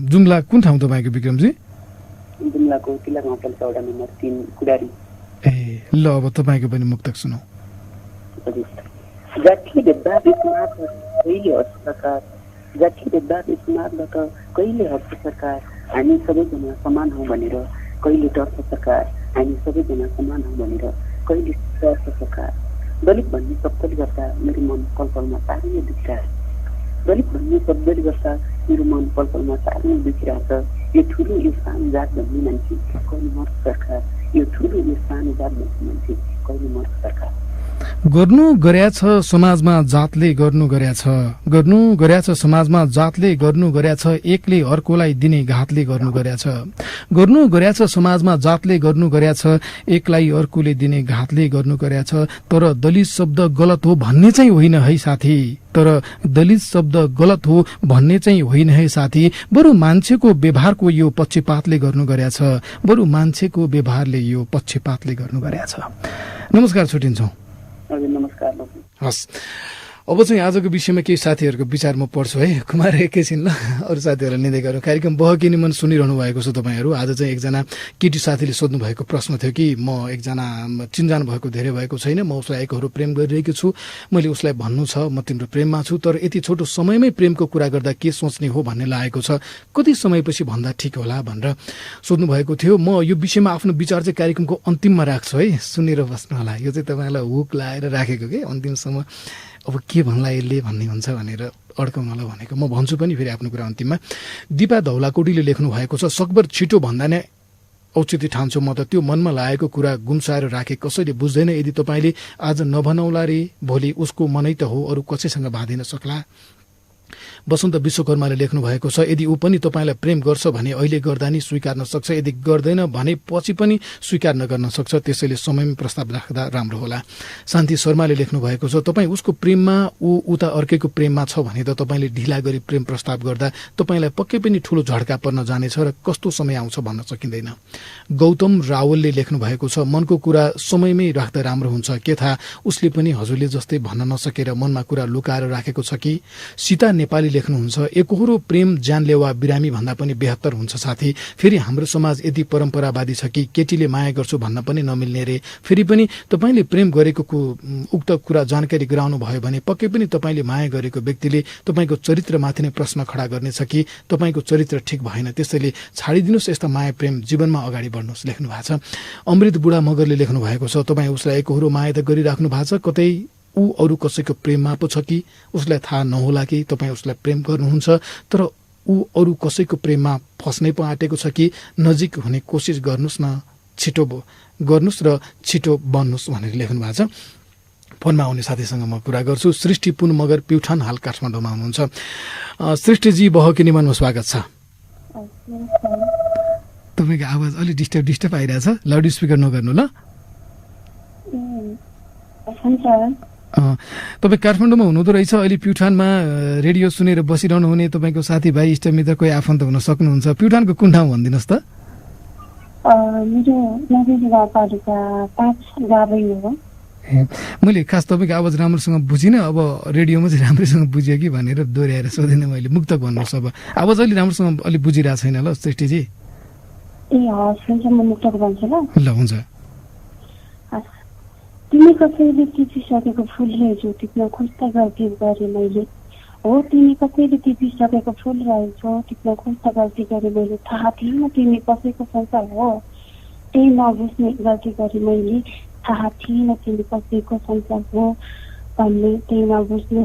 जुम्ला कुन ठाउँ तपाईँको विक्रमजी? ए ल, अब तपाईँको पनि मुक्तक सुनौ। कहिले हट्छ सरकार, हामी सबैजना समान हौ भनेर। कहिले डर्छ सरकार, हामी सबैजना समान हौ भनेर। कहिले डर्छ सरकार। दलित भन्ने शब्दले गर्दा मेरो मन पलपलमा साह्रै नै दुखिरहेछ। दलित भन्ने शब्दले गर्दा मेरो मन पलपलमा साह्रै नै दुखिरहेछ। यो ठुलो यो सानो जात भन्ने मान्छे कहिले मर्छ सरकार, यो ठुलो यो सानो जात भन्ने मान्छे कहिले मर्छ सरकार। गर्नु गर्याछ समाजमा जातले गर्नु गर्याछ गर्नु गर्याछ समाजमा जातले गर्नु गर्याछ एकले अर्कोलाई दिने घातले गर्नु गर्याछ गर्नु गर्याछ समाजमा जातले गर्नु गर्याछ एकलाई अर्कोले दिने घातले गर्नु गर्याछ तर दलित शब्द गलत हो भन्ने चाहिँ होइन है साथी तर दलित शब्द गलत हो भन्ने चाहिँ होइन है साथी बरु मान्छेको व्यवहारको यो पक्षपातले गर्नु गर्याछ बरु मान्छेको व्यवहारले यो पक्षपातले गर्नु गर्याछ। नमस्कार, छुटिन्छौँ। हजुर नमस्कार। हस्, अब चाहिँ आजको विषयमा केही साथीहरूको विचार म पढ्छु है। कुमार एकैछिन ल, अरू साथीहरूलाई निँदै गरौँ। कार्यक्रम बहकिने मन सुनिरहनु भएको छ तपाईँहरू। आज चाहिँ एकजना केटी साथीले सोध्नु भएको प्रश्न थियो कि म एकजना चिनजान भएको धेरै भएको छैन, म उसलाई एकहरू प्रेम गरिरहेको छु, मैले उसलाई भन्नु छ म तिम्रो प्रेममा छु, तर यति छोटो समयमै प्रेमको कुरा गर्दा के सोच्ने हो भन्ने लागेको छ, कति समयपछि भन्दा ठिक होला भनेर सोध्नु भएको थियो। म यो विषयमा आफ्नो विचार चाहिँ कार्यक्रमको अन्तिममा राख्छु है, सुनेर बस्नु होला। यो चाहिँ तपाईँलाई हुक लाएर राखेको के अन्तिमसम्म, अब के भन्ला यसले भन्ने हुन्छ भनेर अड्काउनलाई भनेको। म भन्छु पनि फेरि आफ्नो कुरा अन्तिममा। दिपा धौलाकोटीले लेख्नु भएको छ, सकभर छिटो भन्दा नै औचित्य ठान्छु म त त्यो मनमा लागेको कुरा गुम्साएर राखे कसैले बुझ्दैन। यदि तपाईँले आज नभनौला रे भोलि उसको मनै त हो, अरू कसैसँग बाँधिन सक्ला। वसन्त विश्वकर्माले लेख्नु भएको छ, यदि ऊ पनि तपाईँलाई प्रेम गर्छ भने अहिले गर्दा नि स्वीकार्न सक्छ, यदि गर्दैन भने पछि पनि स्वीकार नगर्न सक्छ, त्यसैले समयमै प्रस्ताव राख्दा राम्रो होला। शान्ति शर्माले लेख्नु भएको छ, तपाईँ उसको प्रेममा ऊ उता अर्कैको प्रेममा छ भने त तपाईँले ढिला गरी प्रेम प्रस्ताव गर्दा तपाईँलाई पक्कै पनि ठूलो झड्का पर्न जानेछ र कस्तो समय आउँछ भन्न सकिँदैन। गौतम रावलले लेख्नु भएको छ, मनको कुरा समयमै राख्दा राम्रो हुन्छ, के थाहा उसले पनि हजुरले जस्तै भन्न नसकेर मनमा कुरा लुकाएर राखेको छ कि। सीता नेपाली लेख्नुहुन्छ, एकहोरो प्रेम जानलेवा बिरामी भन्दा पनि बेहत्तर हुन्छ साथी। फेरि हाम्रो समाज यति परम्परावादी छ कि केटीले माया गर्छु भन्न पनि नमिल्ने रे। फेरि पनि तपाईँले प्रेम गरेको उक्त कुरा जानकारी गराउनु भयो भने पक्कै पनि तपाईँले माया गरेको व्यक्तिले तपाईँको चरित्रमाथि नै प्रश्न खडा गर्नेछ कि तपाईँको चरित्र ठिक भएन, त्यसैले छाडिदिनुहोस् यस्ता माया प्रेम, जीवनमा अगाडि बढ्नुहोस् लेख्नु भएको छ। अमृत बुढा मगरले लेख्नु भएको छ, तपाईँ उसलाई एकहोरो माया त गरिराख्नु भएको छ, कतै ऊ अरू कसैको प्रेममा पो छ कि उसलाई थाहा नहोला कि तपाईँ उसलाई प्रेम गर्नुहुन्छ, तर ऊ अरू कसैको प्रेममा फस्नै पो आँटेको छ कि। नजिक हुने कोसिस गर्नुहोस् न, छिटो गर्नुहोस् र छिटो बन्नुहोस् भनेर लेख्नु भएको छ। फोनमा आउने साथीसँग म कुरा गर्छु। सृष्टि पुन मगर प्युठान हाल काठमाडौँमा हुनुहुन्छ। सृष्टिजी बहकिने मनमा स्वागत छ। तपाईँको आवाज अलिक डिस्टर्ब आइरहेछ, लाउड स्पिकर नगर्नु ल। तपाईँ काठमाडौँमा हुनुहुँदो रहेछ, अहिले प्युठानमा रेडियो सुनेर बसिरहनु हुने तपाईँको साथीभाइ इष्टमित्र कोही आफन्त हुन सक्नुहुन्छ। प्युठानको कुन ठाउँ भनिदिनुहोस् त। मैले खास तपाईँको आवाज राम्रोसँग बुझिनँ, अब रेडियोमा चाहिँ राम्रैसँग बुझ्यो कि भनेर दोहोऱ्याएर सोधिनँ मैले। मुक्तक भन्नुहोस्, अब आवाज अलि राम्रोसँग अलि बुझिरहेको छैन ल सृष्टिजी। ल हुन्छ। तिमी कसैले टिपिसकेको फुल रहेछौ टिप्न खोज्दा गल्ती गरेँ मैले, हो तिमी कसैले टिपिसकेको फुल रहेछौ टिप्न खोज्दा गल्ती गरेँ मैले, थाहा थिएन तिमी कसैको संसार हो त्यही नबुझ्ने गल्ती गरेँ मैले, थाहा थिएन तिमी कसैको संसार हो भन्ने त्यही नबुझ्ने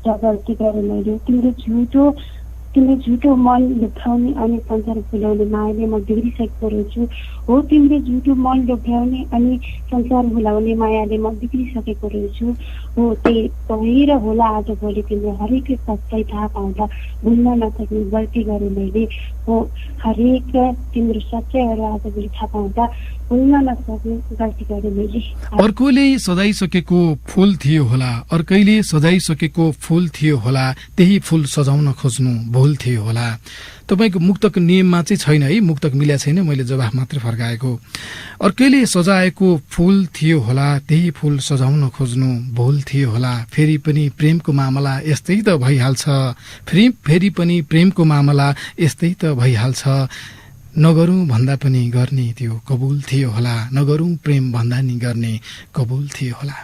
र गल्ती गरेँ मैले। तिमीले झुटो मन लोभ्याउने अनि संसार भुलाउने मायाले म बिग्रिसकेको रहेछु, हो तिमीले झुटो मन लोभ्याउने अनि संसार भुलाउने मायाले म बिग्रिसकेको रहेछु, हो त्यही भएर होला आज भोलि तिमीले हरेक सच्चाइ थाहा पाउँदा भुल्न नसक्ने गल्ती गरेँ मैले, हो हरेक तिम्रो सच्चाइहरू आज भोलि थाहा पाउँदा भुल्न नसक्ने गल्ती गरेँ मैले। अर्कोले सजाइसकेको फूल थियो होला, अर्कैले सजाइसकेको फूल थियो होला, त्यही फूल सजाउन खोज्नु भूल थियो होला। तपाईँको मुक्तक नियममा चाहिँ छैन है, मुक्तक मिल्या छैन, मैले जवाफ मात्र फर्काएको। अर्कैले सजाएको फूल थियो होला, त्यही फूल सजाउन खोज्नु भूल थियो होला, फेरि पनि प्रेमको मामला यस्तै त भइहाल्छ, फेरि पनि प्रेमको मामला यस्तै त भइहाल्छ, नगरौँ भन्दा पनि गर्ने त्यो कबुल थियो होला, नगरौँ प्रेम भन्दा नि गर्ने कबुल थियो होला।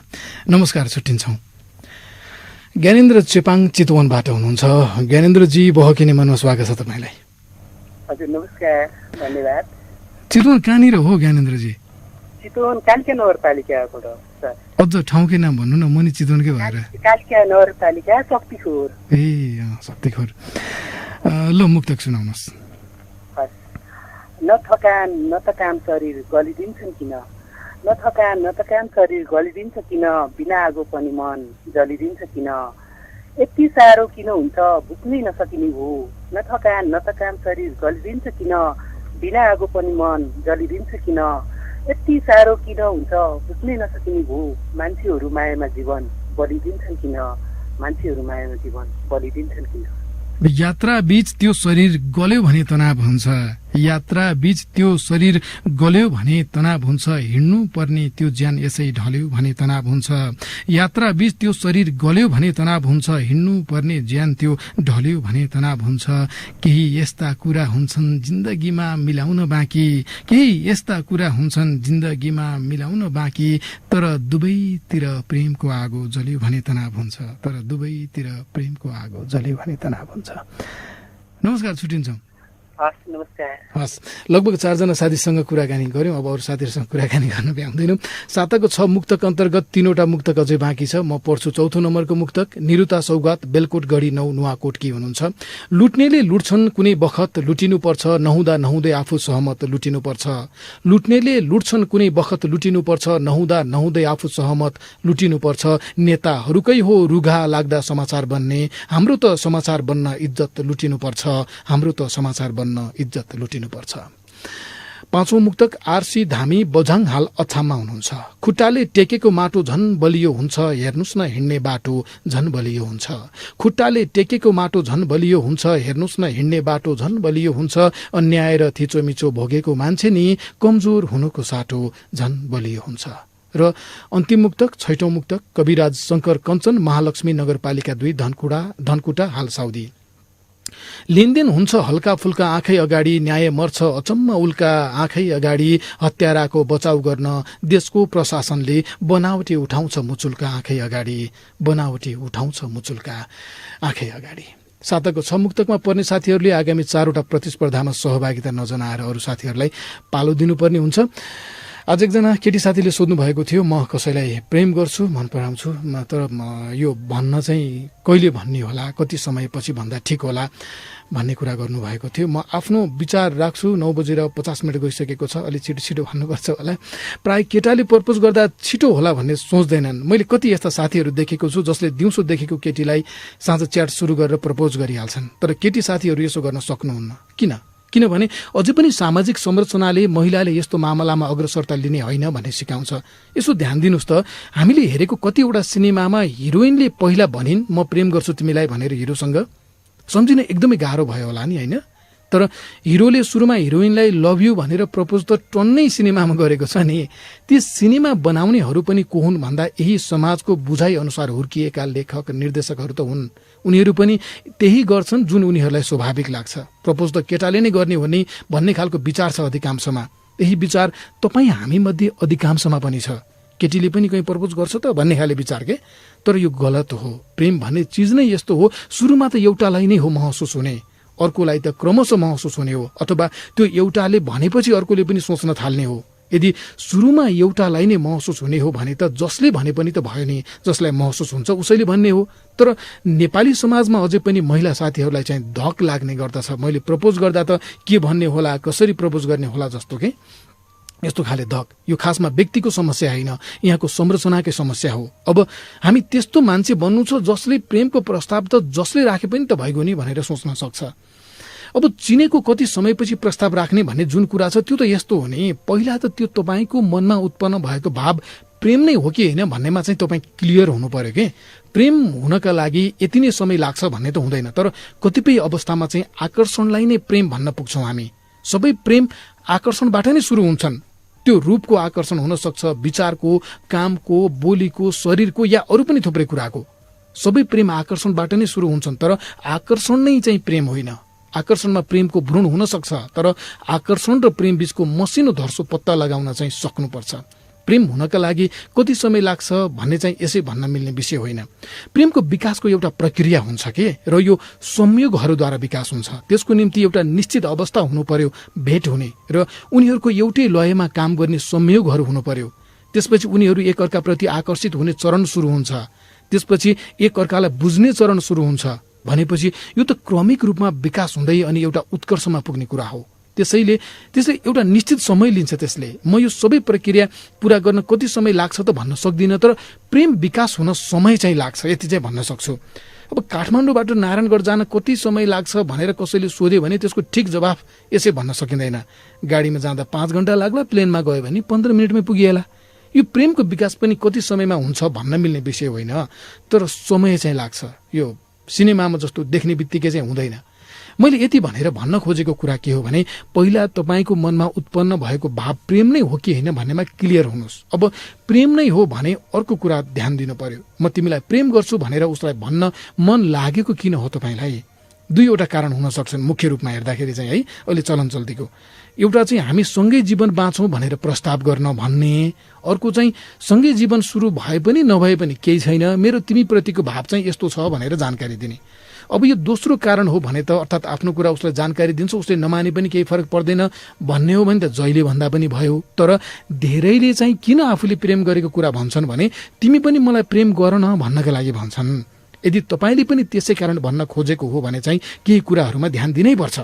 नमस्कार, छुट्टिन्छौँ। ज्ञानेन्द्र चेपाङ चितवनबाट हुनुहुन्छ। ज्ञानेन्द्रजी बहकिने मनमा स्वागत छ तपाईँलाई। हजुर नमस्कार, धन्यवाद। चितवन कहाँनिर हो ज्ञानेन्द्रजी? चितवन कालिका नगरपालिकाबाट सर। अझ ठाउँकै नाम भन्नु न, म नि चितवनकै भएर। कालिका नगरपालिका शक्तिखोर। ए शक्तिखोर। ल मुक्तक सुनाउनुहोस्। न थकान न त काम शरीर गलिदिन्छन् किन, न थकान शरीर गलिदिन्छ किन, बिना आगो पनि मन जलिदिन्छ किन, यति साह्रो किन हुन्छ बुझ्नै नसकिने हो। न थकान शरीर गलिदिन्छ किन, बिना आगो पनि मन जलिदिन्छ किन, यति साह्रो किन हुन्छ बुझ्नै नसकिने हो। मान्छेहरू मायामा जीवन बलिदिन्छन् किन, मान्छेहरू मायामा जीवन बलिदिन्छन् किन। यात्रा बीच त्यो शरीर गल्यो भने तनाव हुन्छ, यात्रा बीच त्यो शरीर गल्यो भने तनाव हुन्छ, हिँड्नु पर्ने त्यो ज्यान यसै ढल्यो भने तनाव हुन्छ। यात्रा बीच त्यो शरीर गल्यो भने तनाव हुन्छ, हिँड्नु पर्ने ज्यान त्यो ढल्यो भने तनाव हुन्छ। केही यस्ता कुरा हुन्छन् जिन्दगीमा मिलाउन बाँकी, केही यस्ता कुरा हुन्छन् जिन्दगीमा मिलाउन बाँकी, तर दुवैतिर प्रेमको आगो जल्यो भने तनाव हुन्छ, तर दुवैतिर प्रेमको आगो जल्यो भने तनाव हुन्छ। नमस्कार, छुट्टिन्छौँ। हस्, नमस्कार। हस्, लगभग 4 जना साथीसँग कुराकानी गर्यौं। अब अरू साथीहरूसँग कुराकानी गर्न भ्याउँदैनौँ। साताको 6 मुक्तक अन्तर्गत 3वटा मुक्तक अझै बाँकी छ। म पढ्छु 4थो नम्बरको मुक्तक। निरुता सौगात, बेलकोट गढी 9 नुवाकोटकी हुनुहुन्छ। लुट्नेले लुट्छन् कुनै बखत लुटिनुपर्छ, नहुँदा नहुँदै आफू सहमत लुटिनुपर्छ। लुट्नेले लुट्छन् कुनै बखत लुटिनुपर्छ, नहुँदा नहुँदै आफू सहमत लुटिनुपर्छ। नेताहरूकै हो रुघा लाग्दा समाचार बन्ने, हाम्रो त समाचार बन्न इज्जत लुटिनुपर्छ, हाम्रो त समाचार बन्न इज्जत लुटिनुपर्छ। 5औं मुक्तक आरसी धामी, बझाङ हाल अछाममा हुनुहुन्छ। खुट्टाले टेकेको माटो झन बलियो हुन्छ, हेर्नुस् न हिँड्ने बाटो झन बलियो हुन्छ। खुट्टाले टेकेको माटो झन बलियो हुन्छ, हेर्नुस् न हिँड्ने बाटो झन बलियो हुन्छ। अन्याय र थिचोमिचो भोगेको मान्छे नि कमजोर हुनुको साटो झन बलियो हुन्छ। र अन्तिम मुक्तक 6औं मुक्तक कविराज शंकर कञ्चन, महालक्ष्मी नगरपालिका 2 धनकुटा हाल साउदी। लेनदेन हुन्छ हल्का फुल्का आँखै अगाडि, न्याय मर्छ अचम्म उल्का आँखै अगाडि। हत्याराको बचाउ गर्न देशको प्रशासनले बनावटी उठाउँछ मुचुल्का आँखै अगाडि, बनावटी उठाउँछ मुचुल्का आँखै अगाडि। साताको 6 मुक्तकमा पर्ने साथीहरूले आगामी 4वटा प्रतिस्पर्धामा सहभागिता नजनाएर अरू साथीहरूलाई पालो दिनुपर्ने हुन्छ। आज एकजना केटी साथीले सोध्नु भएको थियो, म कसैलाई प्रेम गर्छु, मन पराउँछु, तर यो भन्न चाहिँ कहिले भन्ने होला, कति समयपछि भन्दा ठिक होला भन्ने कुरा गर्नुभएको थियो। म आफ्नो विचार राख्छु। 9:50 गइसकेको छ, अलि छिटो भन्नुपर्छ होला। प्राय केटाले प्रपोज गर्दा छिटो होला भन्ने सोच्दैनन्। मैले कति यस्ता साथीहरू देखेको छु जसले दिउँसो देखेको केटीलाई साँझ च्याट सुरु गरेर प्रपोज गरिहाल्छन्, तर केटी साथीहरू यसो गर्न सक्नुहुन्न। किनभने अझै पनि सामाजिक संरचनाले महिलाले यस्तो मामलामा अग्रसरता लिने होइन भन्ने सिकाउँछ। यसो ध्यान दिनुस् त, हामीले हेरेको कतिवटा सिनेमामा हिरोइनले पहिला भनिन् म प्रेम गर्छु तिमीलाई भनेर हिरोसँग, सम्झिन एकदमै गाह्रो भयो होला नि, होइन? तर हिरोले सुरुमा हिरोइनलाई लभ यु भनेर प्रपोज त टन्नै सिनेमामा गरेको छ नि। ती सिनेमा बनाउनेहरू पनि को हुन् भन्दा यही समाजको बुझाइ अनुसार हुर्किएका लेखक निर्देशकहरू त हुन्। उनीहरू पनि त्यही गर्छन् जुन उनीहरूलाई स्वाभाविक लाग्छ। प्रपोज त केटाले नै गर्ने हो नि भन्ने खालको विचार छ अधिकांशमा। यही विचार तपाईँ हामी मध्ये अधिकांशमा पनि छ। केटीले पनि कहीँ प्रपोज गर्छ त भन्ने खाले विचार के, तर यो गलत हो। प्रेम भन्ने चिज नै यस्तो हो, सुरुमा त एउटालाई नै हो महसुस हुने, अर्कोलाई त क्रमशः महसुस हुने हो, अथवा त्यो एउटाले भनेपछि अर्कोले पनि सोच्न थाल्ने हो। यदि सुरुमा एउटालाई नै महसुस हुने हो भने त जसले भने पनि त भयो नि, जसलाई महसुस हुन्छ उसैले भन्ने हो। तर नेपाली समाजमा अझै पनि महिला साथीहरूलाई चाहिँ धक लाग्ने गर्दछ। मैले प्रपोज गर्दा त के भन्ने होला, कसरी प्रपोज गर्ने होला जस्तो के, यस्तो खाले धक। यो खासमा व्यक्तिको समस्या होइन, यहाँको संरचनाकै समस्या हो। अब हामी त्यस्तो मान्छे बन्नु छ जसले प्रेमको प्रस्ताव त जसले राखे पनि त भइगयो नि भनेर सोच्न सक्छ। अब चिनेको कति समयपछि प्रस्ताव राख्ने भन्ने जुन कुरा छ त्यो त यस्तो हो नि, पहिला त त्यो तपाईँको मनमा उत्पन्न भएको भाव प्रेम नै हो कि होइन भन्नेमा चाहिँ तपाईँ क्लियर हुनु पर्यो कि। प्रेम हुनका लागि यति नै समय लाग्छ भन्ने त हुँदैन, तर कतिपय अवस्थामा चाहिँ आकर्षणलाई नै प्रेम भन्न पुग्छौँ हामी। सबै प्रेम आकर्षणबाट नै सुरु हुन्छन्। त्यो रूपको आकर्षण हुन सक्छ, विचारको, कामको, बोलीको, शरीरको या अरू पनि थुप्रै कुराको। सबै प्रेम आकर्षणबाट नै सुरु हुन्छन्, तर आकर्षण नै चाहिँ प्रेम होइन। आकर्षणमा प्रेमको भ्रूण हुन सक्छ, तर आकर्षण र प्रेम बीचको मसिनो धर्सो पत्ता लगाउन चाहिँ सक्नुपर्छ। प्रेम हुनका लागि कति समय लाग्छ भन्ने चाहिँ यसै भन्न मिल्ने विषय होइन। प्रेमको विकासको एउटा प्रक्रिया हुन्छ के, र यो संयोगहरूद्वारा विकास हुन्छ। त्यसको निम्ति एउटा निश्चित अवस्था हुनु पर्यो, भेट हुने, र उनीहरूको एउटै लयमा काम गर्ने संयोगहरू हुनु पर्यो। त्यसपछि उनीहरू एकअर्काप्रति आकर्षित हुने चरण सुरु हुन्छ। त्यसपछि एकअर्कालाई बुझ्ने चरण सुरु हुन्छ। भनेपछि यो त क्रमिक रूपमा विकास हुँदै अनि एउटा उत्कर्षमा पुग्ने कुरा हो। त्यसैले एउटा निश्चित समय लिन्छ। त्यसले म यो सबै प्रक्रिया पूरा गर्न कति समय लाग्छ त भन्न सक्दिनँ, तर प्रेम विकास हुन समय चाहिँ लाग्छ, यति चाहिँ भन्न सक्छु। अब काठमाडौँबाट नारायणगढ जान कति समय लाग्छ भनेर कसैले सोध्यो भने त्यसको ठिक जवाफ यसै भन्न सकिँदैन। गाडीमा जाँदा 5 घण्टा लाग्ला, प्लेनमा गयो भने 15 मिनटमै पुगिएला। यो प्रेमको विकास पनि कति समयमा हुन्छ भन्न मिल्ने विषय होइन, तर समय चाहिँ लाग्छ। यो सिनेमामा जस्तो देख्ने बित्तिकै चाहिँ हुँदैन। मैले यति भनेर भन्न खोजेको कुरा के हो भने पहिला तपाईँको मनमा उत्पन्न भएको भाव प्रेम नै हो कि होइन भन्नेमा क्लियर हुनुहोस्। अब प्रेम नै हो भने अर्को कुरा ध्यान दिनु पर्यो। म तिमीलाई प्रेम गर्छु भनेर उसलाई भन्न मन लागेको किन हो तपाईँलाई? दुईवटा कारण हुन सक्छन् मुख्य रूपमा हेर्दाखेरि चाहिँ है अहिले चलन चल्तीको। एउटा चाहिँ हामी सँगै जीवन बाँचौँ भनेर प्रस्ताव गर्न भन्ने, अर्को चाहिँ सँगै जीवन सुरु भए पनि नभए पनि केही छैन, मेरो तिमीप्रतिको भाव चाहिँ यस्तो छ भनेर जानकारी दिने। अब यो दोस्रो कारण हो भने त अर्थात् आफ्नो कुरा उसलाई जानकारी दिन्छ, उसले नमाने पनि केही फरक पर्दैन भन्ने हो भने त जहिले भन्दा पनि भयो। तर धेरैले चाहिँ किन आफूले प्रेम गरेको कुरा भन्छन् भने तिमी पनि मलाई प्रेम गर न भन्नका लागि भन्छन्। यदि तपाईँले पनि त्यसै कारण भन्न खोजेको हो भने चाहिँ केही कुराहरूमा ध्यान दिनै पर्छ।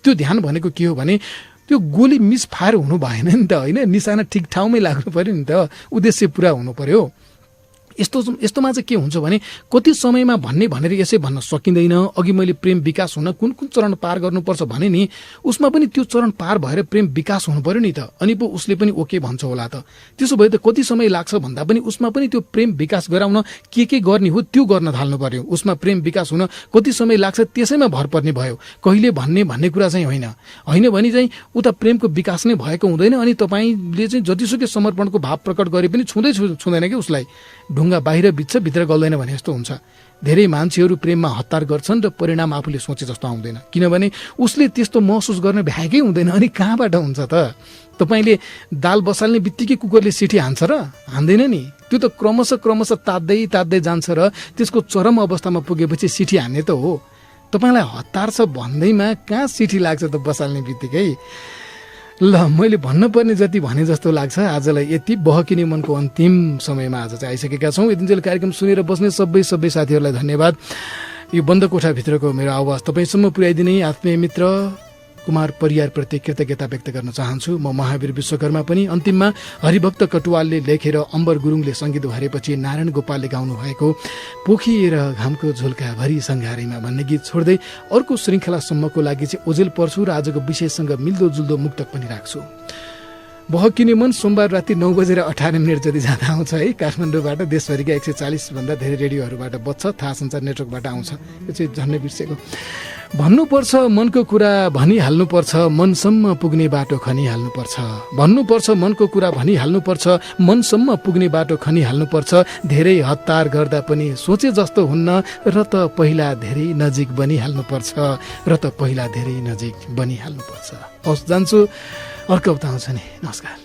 त्यो ध्यान भनेको के हो भने त्यो गोली मिसफायर हुनु भएन नि त, होइन, निशाना ठिक ठाउँमै लाग्नु पर्यो नि त, उद्देश्य पुरा हुनु पर्यो। यस्तोमा चाहिँ के हुन्छ भने कति समयमा भन्ने भनेर यसै भन्न सकिँदैन। अघि मैले प्रेम विकास हुन कुन कुन चरण पार गर्नुपर्छ भने नि उसमा पनि त्यो चरण पार भएर प्रेम विकास हुनु पर्यो नि त, अनि पो उसले पनि ओके भन्छ होला त। त्यसो भए त कति समय लाग्छ भन्दा पनि उसमा पनि त्यो प्रेम विकास गराउन के गर्ने हो त्यो गर्न थाल्नु पर्यो। उसमा प्रेम विकास हुन कति समय लाग्छ त्यसैमा भर पर्ने भयो, कहिले भन्ने कुरा चाहिँ होइन। होइन भने चाहिँ उता प्रेमको विकास नै भएको हुँदैन, अनि तपाईँले चाहिँ जतिसुकै समर्पणको भाव प्रकट गरे पनि छुँदैन कि उसलाई। ढुङ्गा बाहिर बित्छ भित्र गल्दैन भने जस्तो हुन्छ। धेरै मान्छेहरू प्रेममा हतार गर्छन् र परिणाम आफूले सोचे जस्तो आउँदैन, किनभने उसले त्यस्तो महसुस गर्ने भ्याएकै हुँदैन। अनि कहाँबाट हुन्छ त? तपाईँले दाल बसाल्ने बित्तिकै कुकरले सिटी हान्छ र? हान्दैन नि। त्यो त क्रमशः तात्दै जान्छ र त्यसको चरम अवस्थामा पुगेपछि सिटी हान्ने त हो। तपाईँलाई हतार छ भन्दैमा कहाँ सिटी लाग्छ त बसाल्ने बित्तिकै? ल, मैले भन्नुपर्ने जति भने जस्तो लाग्छ। आजलाई यति बहकिने मनको अन्तिम समयमा आज चाहिँ आइसकेका छौँ। यतिन्जेल कार्यक्रम सुनेर बस्ने सबै साथीहरूलाई धन्यवाद। यो बन्द कोठाभित्रको मेरो आवाज तपाईँसम्म पुर्याइदिने आत्मीय मित्र कुमार परियारप्रति कृतज्ञता व्यक्त गर्न चाहन्छु। म महावीर विश्वकर्मा पनि। अन्तिममा हरिभक्त कटुवालले लेखेर अम्बर गुरुङले सङ्गीत भरेपछि नारायण गोपालले गाउनु भएको पोखिएर घामको झुल्का भरि सङ्घारैमा भन्ने गीत छोड्दै अर्को श्रृङ्खलासम्मको लागि चाहिँ ओजेल पर्छु र आजको विषयसँग मिल्दोजुल्दो मुक्तक पनि राख्छु। बहकिने मन सोमबार राति 9:18 जति जाँदा आउँछ है। काठमाडौँबाट देशभरिका 140 भन्दा धेरै रेडियोहरूबाट बज्छ, थाहा सञ्चार नेटवर्कबाट आउँछ। यो चाहिँ झन्डै बिर्सेको। भन्नुपर्छ मनको कुरा भनिहाल्नुपर्छ, मनसम्म पुग्ने बाटो खनिहाल्नुपर्छ। भन्नुपर्छ मनको कुरा भनिहाल्नुपर्छ, मनसम्म पुग्ने बाटो खनिहाल्नुपर्छ। धेरै हतार गर्दा पनि सोचे जस्तो हुन्न, र त पहिला धेरै नजिक बनिहाल्नुपर्छ, र त पहिला धेरै नजिक बनिहाल्नुपर्छ। हवस्, जान्छु, अर्को हप्ता आउँछ नि। नमस्कार।